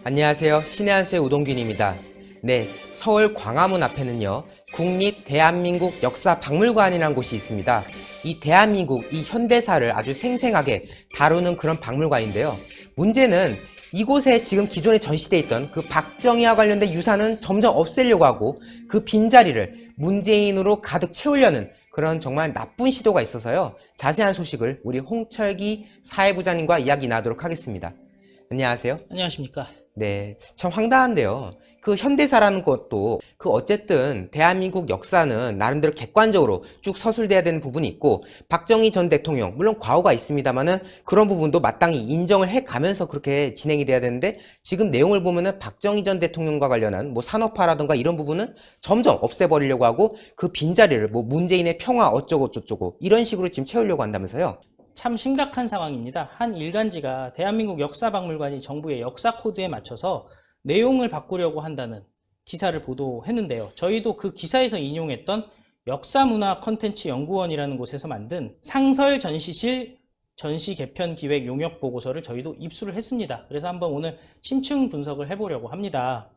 안녕하세요. 신의 한수의 우동균입니다. 네, 서울 광화문 앞에는요, 국립 대한민국 역사박물관이라는 곳이 있습니다. 이 대한민국, 이 현대사를 아주 생생하게 다루는 그런 박물관인데요. 문제는 이곳에 지금 기존에 전시되어 있던 그 박정희와 관련된 유산은 점점 없애려고 하고 그 빈자리를 문재인으로 가득 채우려는 그런 정말 나쁜 시도가 있어서요. 자세한 소식을 우리 홍철기 사회부장님과 이야기 나누도록 하겠습니다. 안녕하세요. 안녕하십니까. 네, 참 황당한데요. 그 현대사라는 것도 그 어쨌든 대한민국 역사는 나름대로 객관적으로 쭉 서술돼야 되는 부분이 있고 박정희 전 대통령 물론 과오가 있습니다만은 그런 부분도 마땅히 인정을 해가면서 그렇게 진행이 돼야 되는데 지금 내용을 보면은 박정희 전 대통령과 관련한 뭐 산업화라든가 이런 부분은 점점 없애버리려고 하고 그 빈자리를 뭐 문재인의 평화 어쩌고 저쩌고 이런 식으로 지금 채우려고 한다면서요. 참 심각한 상황입니다. 한 일간지가 대한민국 역사박물관이 정부의 역사 코드에 맞춰서 내용을 바꾸려고 한다는 기사를 보도했는데요. 저희도 그 기사에서 인용했던 역사문화 컨텐츠 연구원이라는 곳에서 만든 상설 전시실 전시 개편 기획 용역 보고서를 저희도 입수를 했습니다. 그래서 한번 오늘 심층 분석을 해보려고 합니다.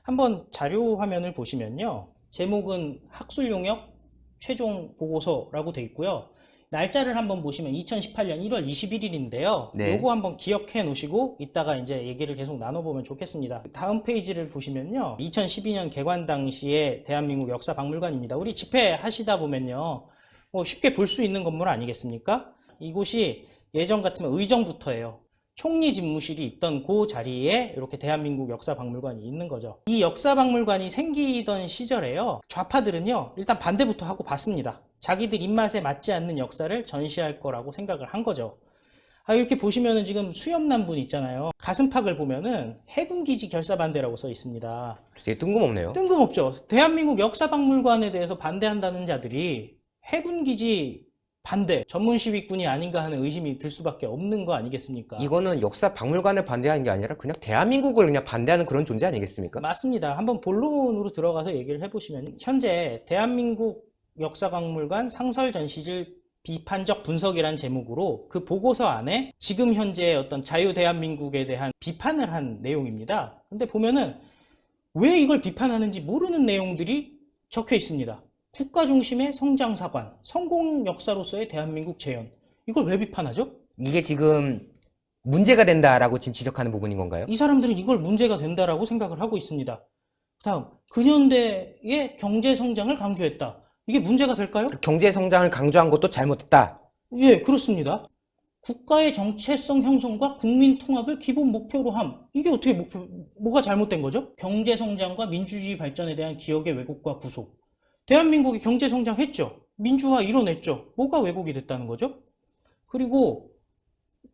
한번 자료 화면을 보시면요. 제목은 학술 용역 최종 보고서라고 돼 있고요. 날짜를 한번 보시면 2018년 1월 21일인데요. 네. 요거 한번 기억해 놓으시고 이따가 이제 얘기를 계속 나눠보면 좋겠습니다. 다음 페이지를 보시면요. 2012년 개관 당시에 대한민국 역사박물관입니다. 우리 집회하시다 보면요. 뭐 쉽게 볼 수 있는 건물 아니겠습니까? 이곳이 예전 같으면 의정부터예요. 총리 집무실이 있던 그 자리에 이렇게 대한민국 역사박물관이 있는 거죠. 이 역사박물관이 생기던 시절에요. 좌파들은요. 일단 반대부터 하고 봤습니다. 자기들 입맛에 맞지 않는 역사를 전시할 거라고 생각을 한 거죠. 이렇게 보시면은 지금 수염난 분 있잖아요. 가슴팍을 보면은 해군기지 결사반대라고 써 있습니다. 되게 뜬금없네요. 뜬금없죠. 대한민국 역사박물관에 대해서 반대한다는 자들이 해군기지 반대, 전문시위꾼이 아닌가 하는 의심이 들 수밖에 없는 거 아니겠습니까? 이거는 역사박물관을 반대하는 게 아니라 그냥 대한민국을 그냥 반대하는 그런 존재 아니겠습니까? 맞습니다. 한번 본론으로 들어가서 얘기를 해보시면 현재 대한민국 역사박물관 상설전시실 비판적 분석이란 제목으로 그 보고서 안에 지금 현재의 어떤 자유대한민국에 대한 비판을 한 내용입니다. 근데 보면은 왜 이걸 비판하는지 모르는 내용들이 적혀 있습니다. 국가 중심의 성장사관, 성공 역사로서의 대한민국 재현. 이걸 왜 비판하죠? 이게 지금 문제가 된다라고 지금 지적하는 부분인 건가요? 이 사람들은 이걸 문제가 된다라고 생각을 하고 있습니다. 다음, 근현대의 경제성장을 강조했다. 이게 문제가 될까요? 경제 성장을 강조한 것도 잘못됐다. 예, 그렇습니다. 국가의 정체성 형성과 국민 통합을 기본 목표로 함. 이게 어떻게 뭐가 잘못된 거죠? 경제 성장과 민주주의 발전에 대한 기억의 왜곡과 구속. 대한민국이 경제 성장했죠. 민주화 이뤄냈죠. 뭐가 왜곡이 됐다는 거죠? 그리고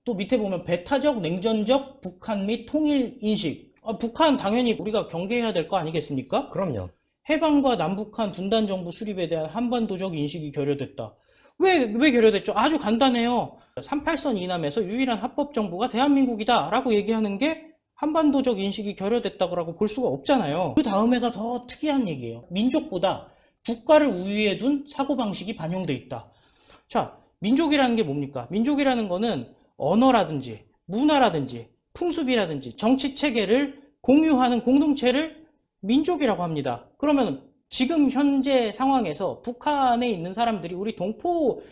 또 밑에 보면 배타적, 냉전적 북한 및 통일 인식. 북한 당연히 우리가 경계해야 될 거 아니겠습니까? 그럼요. 해방과 남북한 분단 정부 수립에 대한 한반도적 인식이 결여됐다. 왜 결여됐죠? 아주 간단해요. 38선 이남에서 유일한 합법 정부가 대한민국이다 라고 얘기하는 게 한반도적 인식이 결여됐다고 볼 수가 없잖아요. 그 다음에가 더 특이한 얘기예요. 민족보다 국가를 우위에 둔 사고방식이 반영돼 있다. 자, 민족이라는 게 뭡니까? 민족이라는 거는 언어라든지 문화라든지 풍습이라든지 정치체계를 공유하는 공동체를 민족이라고 합니다. 그러면 지금 현재 상황에서 북한에 있는 사람들이 우리 동포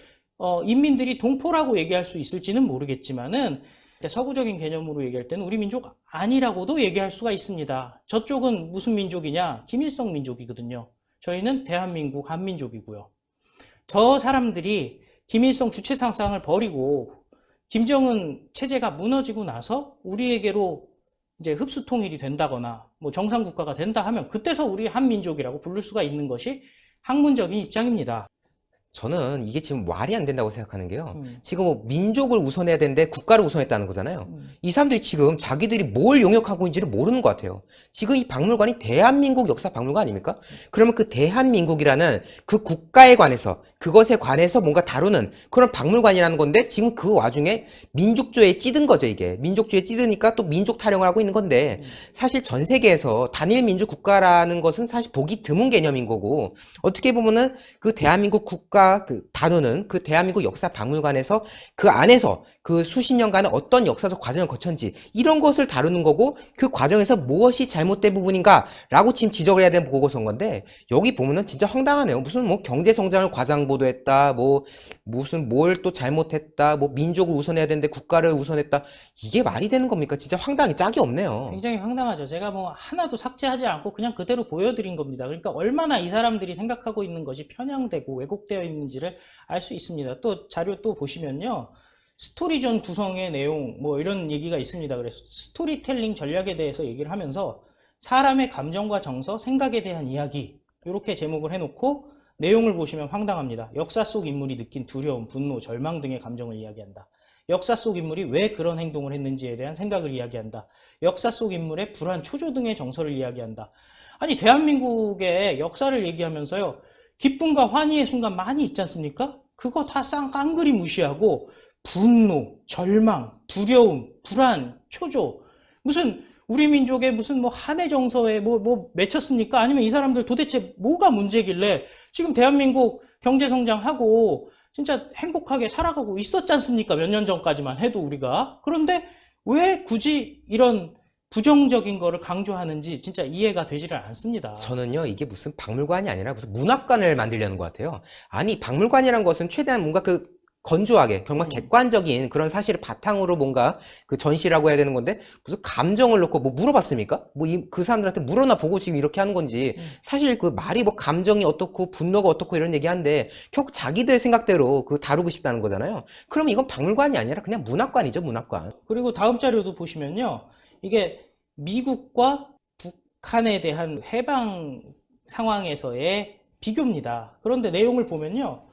인민들이 동포라고 얘기할 수 있을지는 모르겠지만은 서구적인 개념으로 얘기할 때는 우리 민족 아니라고도 얘기할 수가 있습니다. 저쪽은 무슨 민족이냐? 김일성 민족이거든요. 저희는 대한민국 한민족이고요. 저 사람들이 김일성 주체상상을 버리고 김정은 체제가 무너지고 나서 우리에게로 이제 흡수 통일이 된다거나 뭐 정상국가가 된다 하면 그때서 우리 한민족이라고 부를 수가 있는 것이 학문적인 입장입니다. 저는 이게 지금 말이 안 된다고 생각하는 게요. 지금 뭐 민족을 우선해야 되는데 국가를 우선했다는 거잖아요. 이 사람들이 지금 자기들이 뭘 용역하고 있는지를 모르는 것 같아요. 지금 이 박물관이 대한민국 역사 박물관 아닙니까? 그러면 그 대한민국이라는 그 국가에 관해서 그것에 관해서 뭔가 다루는 그런 박물관이라는 건데 지금 그 와중에 민족주의에 찌든 거죠, 이게. 민족주의에 찌드니까 또 민족 타령을 하고 있는 건데 사실 전 세계에서 단일 민족 국가라는 것은 사실 보기 드문 개념인 거고 어떻게 보면은 그 대한민국 국가 제가 다루는 그 대한민국 역사박물관에서 그 안에서 그 수십 년간의 어떤 역사적 과정을 거쳤는지 이런 것을 다루는 거고, 그 과정에서 무엇이 잘못된 부분인가라고 지금 지적을 해야 되는 보고서인 건데, 여기 보면은 진짜 황당하네요. 무슨 뭐 경제 성장을 과장보도했다, 뭐 무슨 뭘 또 잘못했다, 뭐 민족을 우선해야 되는데 국가를 우선했다. 이게 말이 되는 겁니까? 진짜 황당히 짝이 없네요. 굉장히 황당하죠. 제가 뭐 하나도 삭제하지 않고 그냥 그대로 보여드린 겁니다. 그러니까 얼마나 이 사람들이 생각하고 있는 것이 편향되고 왜곡되어 있는지를 알 수 있습니다. 또 자료 또 보시면요. 스토리전 구성의 내용 뭐 이런 얘기가 있습니다. 그래서 스토리텔링 전략에 대해서 얘기를 하면서 사람의 감정과 정서, 생각에 대한 이야기 이렇게 제목을 해놓고 내용을 보시면 황당합니다. 역사 속 인물이 느낀 두려움, 분노, 절망 등의 감정을 이야기한다. 역사 속 인물이 왜 그런 행동을 했는지에 대한 생각을 이야기한다. 역사 속 인물의 불안, 초조 등의 정서를 이야기한다. 아니 대한민국의 역사를 얘기하면서요. 기쁨과 환희의 순간 많이 있지 않습니까? 그거 다 깡그리 무시하고 분노, 절망, 두려움, 불안, 초조 무슨 우리 민족의 무슨 뭐 한해 정서에 뭐 맺혔습니까? 아니면 이 사람들 도대체 뭐가 문제길래 지금 대한민국 경제 성장하고 진짜 행복하게 살아가고 있었지 않습니까? 몇 년 전까지만 해도 우리가. 그런데 왜 굳이 이런 부정적인 거를 강조하는지 진짜 이해가 되지를 않습니다. 저는요, 이게 무슨 박물관이 아니라 무슨 문학관을 만들려는 것 같아요. 아니, 박물관이란 것은 최대한 뭔가 건조하게, 정말 객관적인 그런 사실을 바탕으로 뭔가 전시라고 해야 되는 건데, 무슨 감정을 놓고 뭐 물어봤습니까? 그 사람들한테 물어나 보고 지금 이렇게 하는 건지, 사실 그 말이 뭐 감정이 어떻고, 분노가 어떻고 이런 얘기 하는데, 결국 자기들 생각대로 다루고 싶다는 거잖아요. 그럼 이건 박물관이 아니라 그냥 문학관이죠, 문학관. 그리고 다음 자료도 보시면요. 이게 미국과 북한에 대한 해방 상황에서의 비교입니다. 그런데 내용을 보면요.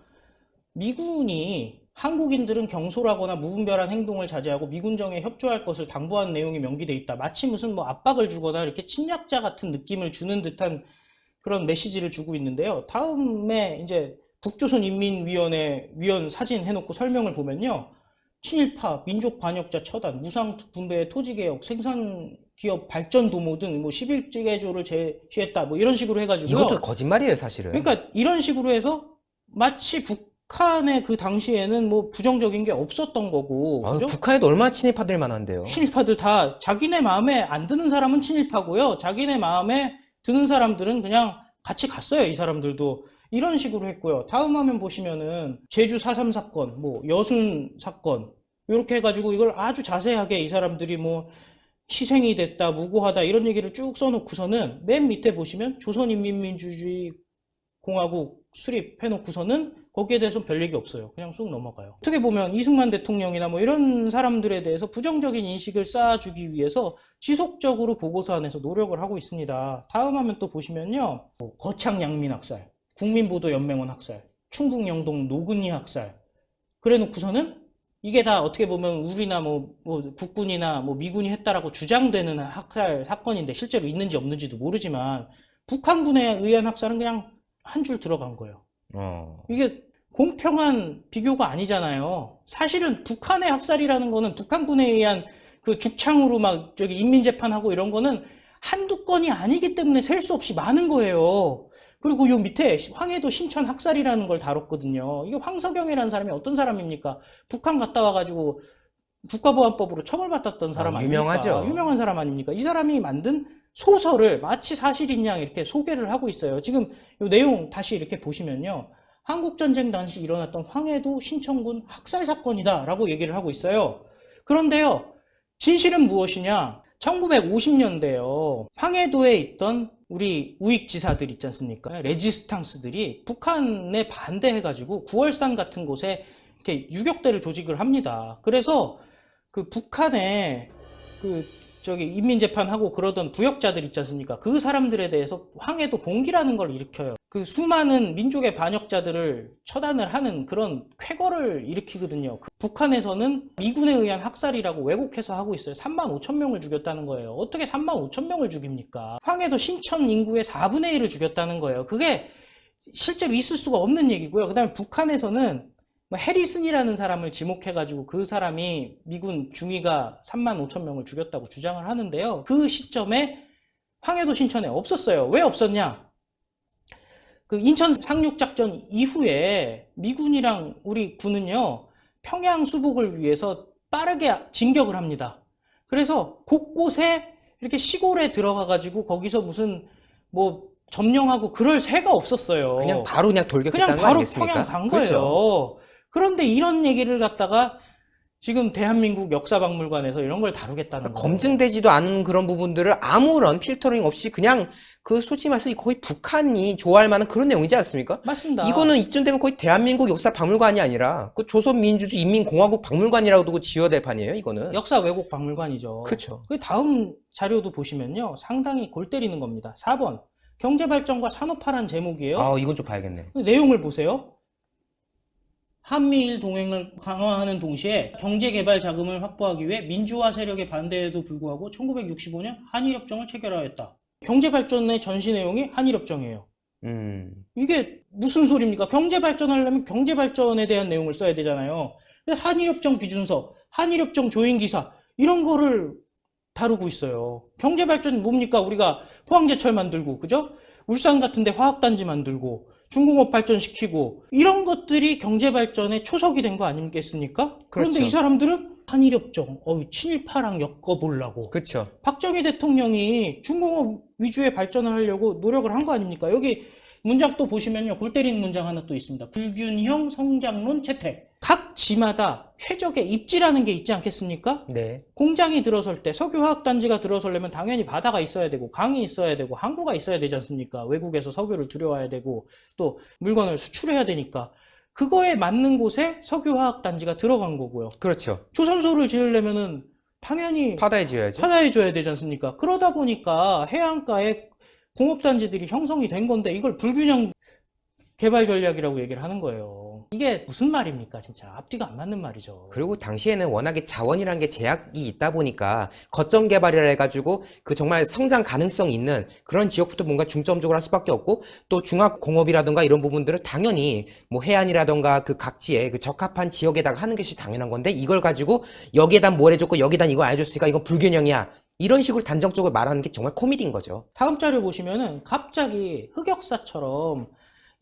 미군이 한국인들은 경솔하거나 무분별한 행동을 자제하고 미군정에 협조할 것을 당부하는 내용이 명기돼 있다. 마치 무슨 뭐 압박을 주거나 이렇게 침략자 같은 느낌을 주는 듯한 그런 메시지를 주고 있는데요. 다음에 이제 북조선인민위원회 위원 사진 해놓고 설명을 보면요. 친일파, 민족 반역자 처단, 무상 분배 토지개혁, 생산기업 발전 도모 등 뭐 11개조를 제시했다. 뭐 이런 식으로 해가지고요. 이것도 거짓말이에요, 사실은. 그러니까 이런 식으로 해서 마치 북한의 그 당시에는 뭐 부정적인 게 없었던 거고. 그죠? 북한에도 얼마나 친일파들 많은데요. 친일파들 다 자기네 마음에 안 드는 사람은 친일파고요. 자기네 마음에 드는 사람들은 그냥 같이 갔어요. 이 사람들도. 이런 식으로 했고요. 다음 화면 보시면은 제주 4.3 사건, 뭐 여순 사건 이렇게 해가지고 이걸 아주 자세하게 이 사람들이 뭐 희생이 됐다, 무고하다 이런 얘기를 쭉 써놓고서는 맨 밑에 보시면 조선인민민주주의 공화국 수립해놓고서는 거기에 대해서는 별 얘기 없어요. 그냥 쑥 넘어가요. 어떻게 보면 이승만 대통령이나 뭐 이런 사람들에 대해서 부정적인 인식을 쌓아주기 위해서 지속적으로 보고서 안에서 노력을 하고 있습니다. 다음 화면 또 보시면요. 거창양민 학살, 국민보도연맹원 학살, 충북영동 노근리 학살 그래 놓고서는 이게 다 어떻게 보면 우리나 뭐 국군이나 뭐 미군이 했다라고 주장되는 학살 사건인데 실제로 있는지 없는지도 모르지만 북한군에 의한 학살은 그냥 한 줄 들어간 거예요. 이게 공평한 비교가 아니잖아요. 사실은 북한의 학살이라는 거는 북한군에 의한 그 죽창으로 막 저기 인민재판하고 이런 거는 한두 건이 아니기 때문에 셀 수 없이 많은 거예요. 그리고 요 밑에 황해도 신천 학살이라는 걸 다뤘거든요. 이게 황석영이라는 사람이 어떤 사람입니까? 북한 갔다 와가지고 국가보안법으로 처벌받았던 사람 아닙니까? 유명하죠. 유명한 사람 아닙니까? 이 사람이 만든 소설을 마치 사실인 양 이렇게 소개를 하고 있어요. 지금 이 내용 다시 이렇게 보시면요. 한국전쟁 당시 일어났던 황해도 신천군 학살 사건이다 라고 얘기를 하고 있어요. 그런데요. 진실은 무엇이냐? 1950년대요. 황해도에 있던 우리 우익지사들 있지 않습니까? 레지스탕스들이 북한에 반대해가지고 구월산 같은 곳에 이렇게 유격대를 조직을 합니다. 그래서 그 북한에 인민재판하고 그러던 부역자들 있지 않습니까? 그 사람들에 대해서 황해도 봉기라는 걸 일으켜요. 그 수많은 민족의 반역자들을 처단을 하는 그런 쾌거를 일으키거든요. 북한에서는 미군에 의한 학살이라고 왜곡해서 하고 있어요. 35,000명을 죽였다는 거예요. 어떻게 35,000명을 죽입니까? 황해도 신천 인구의 4분의 1을 죽였다는 거예요. 그게 실제로 있을 수가 없는 얘기고요. 그 다음에 북한에서는 해리슨이라는 사람을 지목해가지고 그 사람이 미군 중위가 35,000명을 죽였다고 주장을 하는데요. 그 시점에 황해도 신천에 없었어요. 왜 없었냐? 그 인천 상륙작전 이후에 미군이랑 우리 군은요, 평양 수복을 위해서 빠르게 진격을 합니다. 그래서 곳곳에 이렇게 시골에 들어가가지고 거기서 무슨 뭐 점령하고 그럴 새가 없었어요. 그냥 바로 그냥 돌격했다는 그냥 거 바로 아니겠습니까? 평양 간 그렇죠. 거예요. 그런데 이런 얘기를 갖다가 지금 대한민국 역사박물관에서 이런 걸 다루겠다는 거예요. 검증되지도 않은 그런 부분들을 아무런 필터링 없이 그냥 그 솔직히 말해서 거의 북한이 좋아할 만한 그런 내용이지 않습니까? 맞습니다. 이거는 이쯤 되면 거의 대한민국 역사박물관이 아니라 그 조선민주주의 인민공화국 박물관이라고도 지어야 판이에요, 이거는. 역사 왜곡 박물관이죠. 그렇죠. 그 다음 자료도 보시면요, 상당히 골 때리는 겁니다. 4번 경제발전과 산업화란 제목이에요. 아, 이건 좀 봐야겠네. 내용을 보세요. 한미일 동맹을 강화하는 동시에 경제개발 자금을 확보하기 위해 민주화 세력의 반대에도 불구하고 1965년 한일협정을 체결하였다. 경제발전의 전시 내용이 한일협정이에요. 이게 무슨 소리입니까? 경제발전하려면 경제발전에 대한 내용을 써야 되잖아요. 한일협정 비준서, 한일협정 조인기사 이런 거를 다루고 있어요. 경제발전이 뭡니까? 우리가 포항제철 만들고, 그죠? 울산 같은 데 화학단지 만들고 중공업 발전시키고 이런 것들이 경제발전의 초석이 된 거 아니겠습니까? 그런데 그렇죠. 이 사람들은 한일협정, 친일파랑 엮어보려고. 그렇죠. 박정희 대통령이 중공업 위주의 발전을 하려고 노력을 한 거 아닙니까? 여기 문장 또 보시면요, 골 때리는 문장 하나 또 있습니다. 불균형 성장론 채택. 각 지마다 최적의 입지라는 게 있지 않겠습니까? 네. 공장이 들어설 때, 석유화학단지가 들어서려면 당연히 바다가 있어야 되고 강이 있어야 되고 항구가 있어야 되지 않습니까? 외국에서 석유를 들여와야 되고 또 물건을 수출해야 되니까 그거에 맞는 곳에 석유화학단지가 들어간 거고요. 그렇죠. 조선소를 지으려면은 당연히 바다에 지어야죠. 바다에 줘야 되지 않습니까? 그러다 보니까 해안가에 공업단지들이 형성이 된 건데 이걸 불균형 개발 전략이라고 얘기를 하는 거예요. 이게 무슨 말입니까? 진짜 앞뒤가 안 맞는 말이죠. 그리고 당시에는 워낙에 자원이라는 게 제약이 있다 보니까 거점 개발이라 해가지고 그 정말 성장 가능성이 있는 그런 지역부터 뭔가 중점적으로 할 수밖에 없고 또 중화공업이라든가 이런 부분들은 당연히 뭐 해안이라든가 그 각지에 그 적합한 지역에다가 하는 것이 당연한 건데 이걸 가지고 여기에다 뭘 해줬고 여기다 이거 안 해줬으니까 이건 불균형이야. 이런 식으로 단정적으로 말하는 게 정말 코미디인 거죠. 다음 자료 보시면은 갑자기 흑역사처럼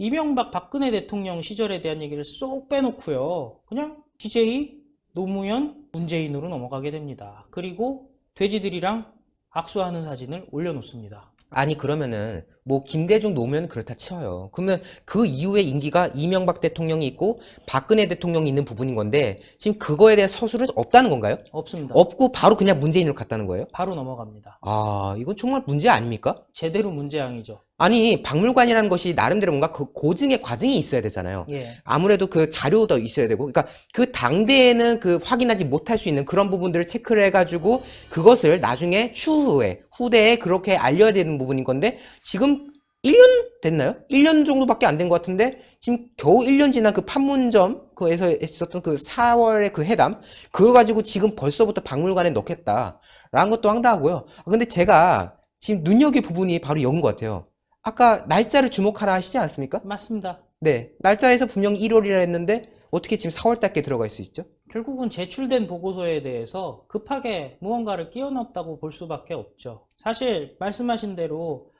이명박 박근혜 대통령 시절에 대한 얘기를 쏙 빼놓고요. 그냥 DJ, 노무현, 문재인으로 넘어가게 됩니다. 그리고 돼지들이랑 악수하는 사진을 올려놓습니다. 아니 그러면은 뭐 김대중 노무현 그렇다 쳐요. 그러면 그 이후에 임기가 이명박 대통령이 있고 박근혜 대통령이 있는 부분인 건데 지금 그거에 대한 서술은 없다는 건가요? 없습니다. 없고 바로 그냥 문재인으로 갔다는 거예요? 바로 넘어갑니다. 아, 이건 정말 문제 아닙니까? 제대로 문제양이죠. 아니 박물관이라는 것이 나름대로 뭔가 그 고증의 과정이 있어야 되잖아요. 예. 아무래도 그 자료도 있어야 되고, 그러니까 그 당대에는 그 확인하지 못할 수 있는 그런 부분들을 체크를 해가지고 그것을 나중에 추후에 후대에 그렇게 알려야 되는 부분인 건데 지금 1년 됐나요? 1년 정도밖에 안 된 것 같은데 지금 겨우 1년 지난 그 판문점 그에서 있었던 그 4월의 그 회담 그걸 가지고 지금 벌써부터 박물관에 넣겠다라는 것도 황당하고요. 근데 제가 지금 눈여겨 부분이 바로 여긴 것 같아요. 아까 날짜를 주목하라 하시지 않습니까? 맞습니다. 네, 날짜에서 분명히 1월이라 했는데 어떻게 지금 4월달께 들어갈 수 있죠? 결국은 제출된 보고서에 대해서 급하게 무언가를 끼워 넣었다고 볼 수밖에 없죠. 사실 말씀하신 대로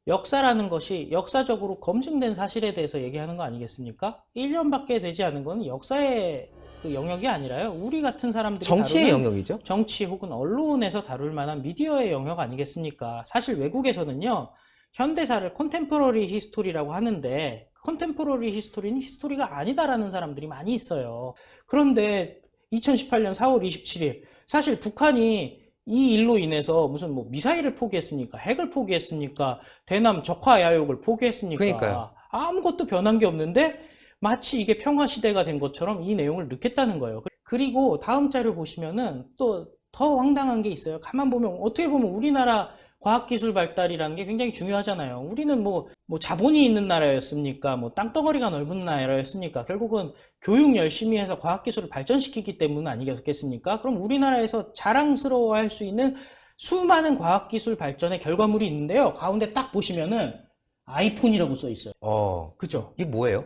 역사라는 것이 역사적으로 검증된 사실에 대해서 얘기하는 거 아니겠습니까? 1년밖에 되지 않은 건 역사의 그 영역이 아니라요. 우리 같은 사람들이 정치의 다루는 영역이죠. 정치 혹은 언론에서 다룰 만한 미디어의 영역 아니겠습니까? 사실 외국에서는요. 현대사를 컨템포러리 히스토리라고 하는데 컨템포러리 히스토리는 히스토리가 아니다라는 사람들이 많이 있어요. 그런데 2018년 4월 27일 사실 북한이 이 일로 인해서 무슨 뭐 미사일을 포기했습니까? 핵을 포기했습니까? 대남 적화 야욕을 포기했습니까? 그러니까요. 아무것도 변한 게 없는데 마치 이게 평화 시대가 된 것처럼 이 내용을 넣겠다는 거예요. 그리고 다음 자료 보시면은 또 더 황당한 게 있어요. 가만 보면 어떻게 보면 우리나라 과학기술 발달이라는 게 굉장히 중요하잖아요. 우리는 뭐 자본이 있는 나라였습니까? 뭐 땅덩어리가 넓은 나라였습니까? 결국은 교육 열심히 해서 과학기술을 발전시키기 때문 아니겠습니까? 그럼 우리나라에서 자랑스러워할 수 있는 수많은 과학기술 발전의 결과물이 있는데요. 가운데 딱 보시면은 아이폰이라고 써 있어요. 그죠? 이게 뭐예요?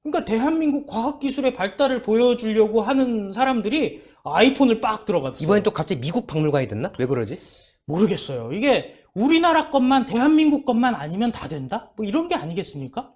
그러니까 대한민국 과학기술의 발달을 보여주려고 하는 사람들이 아이폰을 빡 들어갔어요. 이번엔 또 갑자기 미국 박물관이 됐나? 왜 그러지? 모르겠어요. 이게 우리나라 것만 대한민국 것만 아니면 다 된다? 뭐 이런 게 아니겠습니까?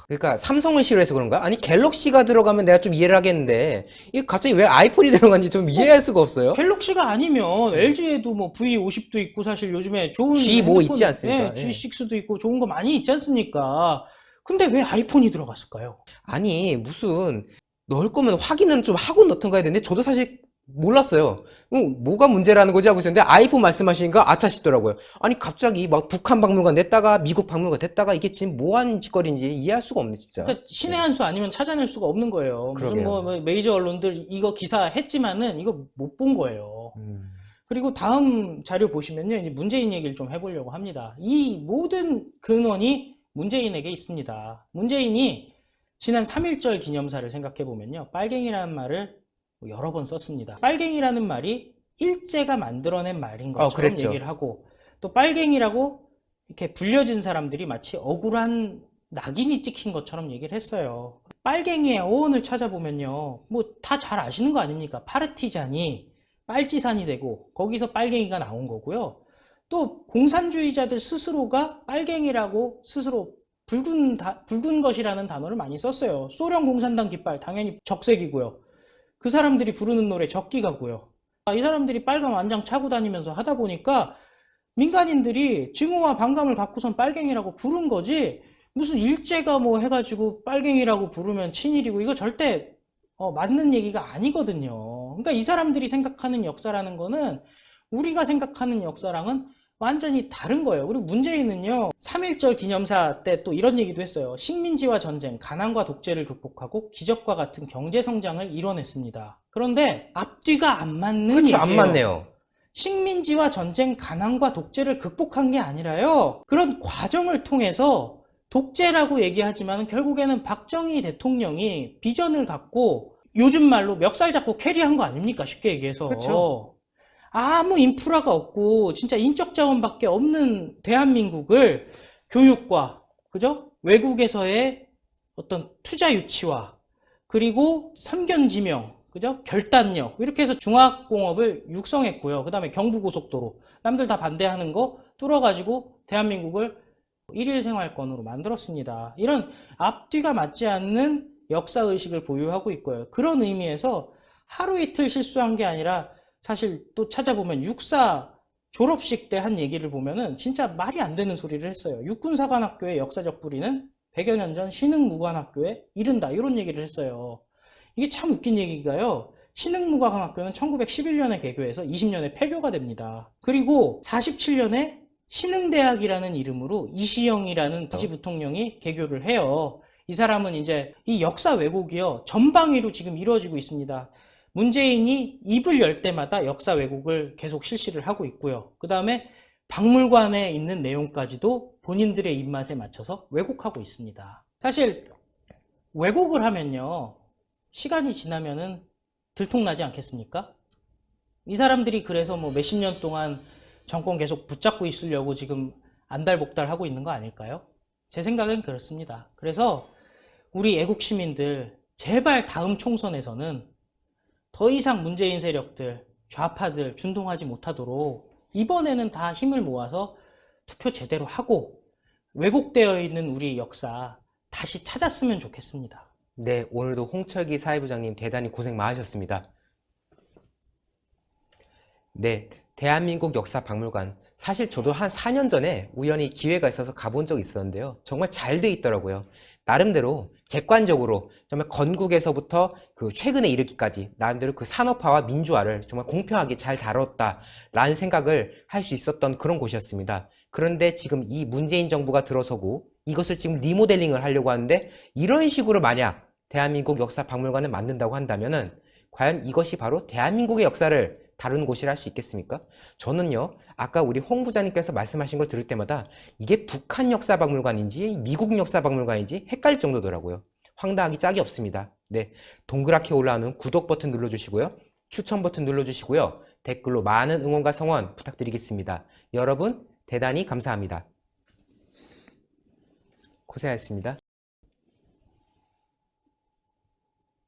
그러니까 삼성을 싫어해서 그런가? 아니 갤럭시가 들어가면 내가 좀 이해를 하겠는데 이게 갑자기 왜 아이폰이 들어간지 좀 이해할 수가 없어요. 갤럭시가 아니면 LG에도 뭐 V50도 있고 사실 요즘에 좋은 G 뭐 있지 않습니까? 예, G6도 있고 좋은 거 많이 있지 않습니까? 근데 왜 아이폰이 들어갔을까요? 아니 무슨 넣을 거면 확인은 좀 하고 넣던가 해야 되는데 저도 사실 몰랐어요. 뭐가 문제라는 거지 하고 있었는데 아이폰 말씀하시니까 아차 싶더라고요. 아니 갑자기 막 북한 박물관 됐다가 미국 박물관 됐다가 이게 지금 뭐 하는 짓거리인지 이해할 수가 없네 진짜. 그러니까 신의 한 수 아니면 찾아낼 수가 없는 거예요. 무슨 그러게요. 뭐 메이저 언론들 이거 기사 했지만은 이거 못 본 거예요. 음. 그리고 다음 자료 보시면요. 이제 문재인 얘기를 좀 해보려고 합니다. 이 모든 근원이 문재인에게 있습니다. 문재인이 지난 3.1절 기념사를 생각해보면요. 빨갱이라는 말을 여러 번 썼습니다. 빨갱이라는 말이 일제가 만들어낸 말인 것처럼 그랬죠. 얘기를 하고 또 빨갱이라고 이렇게 불려진 사람들이 마치 억울한 낙인이 찍힌 것처럼 얘기를 했어요. 빨갱이의 어원을 찾아보면요. 뭐 다 잘 아시는 거 아닙니까? 파르티잔이 빨치산이 되고 거기서 빨갱이가 나온 거고요. 또 공산주의자들 스스로가 빨갱이라고 스스로 붉은 것이라는 단어를 많이 썼어요. 소련 공산당 깃발 당연히 적색이고요. 그 사람들이 부르는 노래 적기가고요. 이 사람들이 빨간 완장 차고 다니면서 하다 보니까 민간인들이 증오와 반감을 갖고선 빨갱이라고 부른 거지 무슨 일제가 뭐 해가지고 빨갱이라고 부르면 친일이고 이거 절대 맞는 얘기가 아니거든요. 그러니까 이 사람들이 생각하는 역사라는 거는 우리가 생각하는 역사랑은 완전히 다른 거예요. 그리고 문재인은요, 3.1절 기념사 때 또 이런 얘기도 했어요. 식민지와 전쟁, 가난과 독재를 극복하고 기적과 같은 경제 성장을 이뤄냈습니다. 그런데 앞뒤가 안 맞는 그렇죠. 얘기예요. 안 맞네요. 식민지와 전쟁, 가난과 독재를 극복한 게 아니라요. 그런 과정을 통해서 독재라고 얘기하지만 결국에는 박정희 대통령이 비전을 갖고 요즘 말로 멱살 잡고 캐리한 거 아닙니까? 쉽게 얘기해서. 그렇죠. 아무 인프라가 없고 진짜 인적 자원밖에 없는 대한민국을 교육과 그죠? 외국에서의 어떤 투자 유치와 그리고 선견지명 그죠? 결단력 이렇게 해서 중화공업을 육성했고요. 그 다음에 경부고속도로 남들 다 반대하는 거 뚫어가지고 대한민국을 일일 생활권으로 만들었습니다. 이런 앞뒤가 맞지 않는 역사의식을 보유하고 있고요. 그런 의미에서 하루 이틀 실수한 게 아니라 사실 또 찾아보면 육사 졸업식 때 한 얘기를 보면은 진짜 말이 안 되는 소리를 했어요. 육군사관학교의 역사적 뿌리는 100여 년 전 신흥무관학교에 이른다. 이런 얘기를 했어요. 이게 참 웃긴 얘기가요. 신흥무관학교는 1911년에 개교해서 20년에 폐교가 됩니다. 그리고 47년에 신흥대학이라는 이름으로 이시영이라는 당시 부통령이 개교를 해요. 이 사람은 이제 이 역사 왜곡이요. 전방위로 지금 이루어지고 있습니다. 문재인이 입을 열 때마다 역사 왜곡을 계속 실시를 하고 있고요. 그 다음에 박물관에 있는 내용까지도 본인들의 입맛에 맞춰서 왜곡하고 있습니다. 사실 왜곡을 하면요. 시간이 지나면은 들통나지 않겠습니까? 이 사람들이 그래서 뭐 몇십 년 동안 정권 계속 붙잡고 있으려고 지금 안달복달 하고 있는 거 아닐까요? 제 생각엔 그렇습니다. 그래서 우리 애국 시민들 제발 다음 총선에서는 더 이상 문재인 세력들, 좌파들 준동하지 못하도록 이번에는 다 힘을 모아서 투표 제대로 하고 왜곡되어 있는 우리 역사 다시 찾았으면 좋겠습니다. 네, 오늘도 홍철기 사회부장님 대단히 고생 많으셨습니다. 네, 대한민국 역사박물관. 사실 저도 한 4년 전에 우연히 기회가 있어서 가본 적이 있었는데요. 정말 잘 돼 있더라고요. 나름대로 객관적으로 정말 건국에서부터 그 최근에 이르기까지 나름대로 그 산업화와 민주화를 정말 공평하게 잘 다뤘다라는 생각을 할 수 있었던 그런 곳이었습니다. 그런데 지금 이 문재인 정부가 들어서고 이것을 지금 리모델링을 하려고 하는데 이런 식으로 만약 대한민국 역사박물관을 만든다고 한다면은 과연 이것이 바로 대한민국의 역사를 다루는 곳이라 할 수 있겠습니까? 저는요, 아까 우리 홍 부장님께서 말씀하신 걸 들을 때마다 이게 북한 역사박물관인지 미국 역사박물관인지 헷갈릴 정도더라고요. 황당하기 짝이 없습니다. 네, 동그랗게 올라오는 구독 버튼 눌러주시고요. 추천 버튼 눌러주시고요. 댓글로 많은 응원과 성원 부탁드리겠습니다. 여러분, 대단히 감사합니다. 고생하셨습니다.